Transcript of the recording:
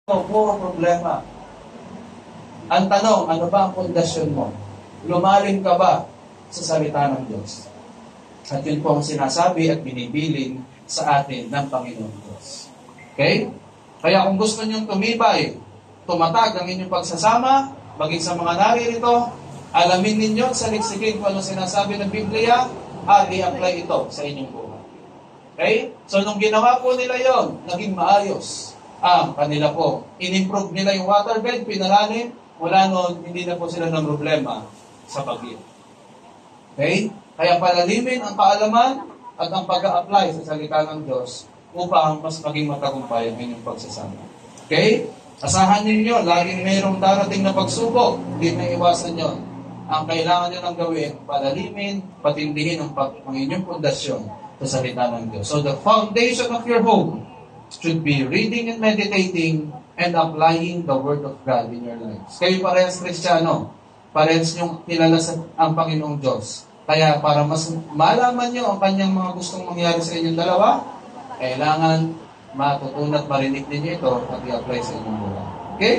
Puro problema. Ang tanong, ano ba ang pundasyon mo? Lumalim ka ba sa salita ng Diyos? At yun po ang sinasabi at binibilin sa atin ng Panginoon Diyos. Okay? Kaya kung gusto niyong tumibay, tumatag ang inyong pagsasama, maging sa mga naririto, alamin ninyo, saliksikin kung ano sinasabi ng Biblia, at i-apply ito sa inyong buhay. Okay? So, nung ginawa po nila yon, naging maayos ang kanila po. In-improve nila yung waterbed, pinalalim, mula noon, hindi na po sila ng problema sa bagyo. Okay? Kaya palalimin ang kaalaman at ang pag-a-apply sa salita ng Diyos upang mas maging matagumpay ang inyong pagsasama. Okay? Asahan ninyo, laging mayroong darating na pagsubok. Hindi na iwasan yon. Ang kailangan nyo lang gawin, palalimin, patindihin ang inyong pundasyon sa salita ng Diyos. So the foundation of your home should be reading and meditating and applying the Word of God in your lives. Kayo parehas Kristiyano, parehas niyong kilala ang Panginoong Diyos. Kaya para mas malaman niyo ang kanyang mga gustong mangyari sa inyong dalawa, kailangan matutunan at marinig ninyo ito at i-apply sa inyong buhay. Okay?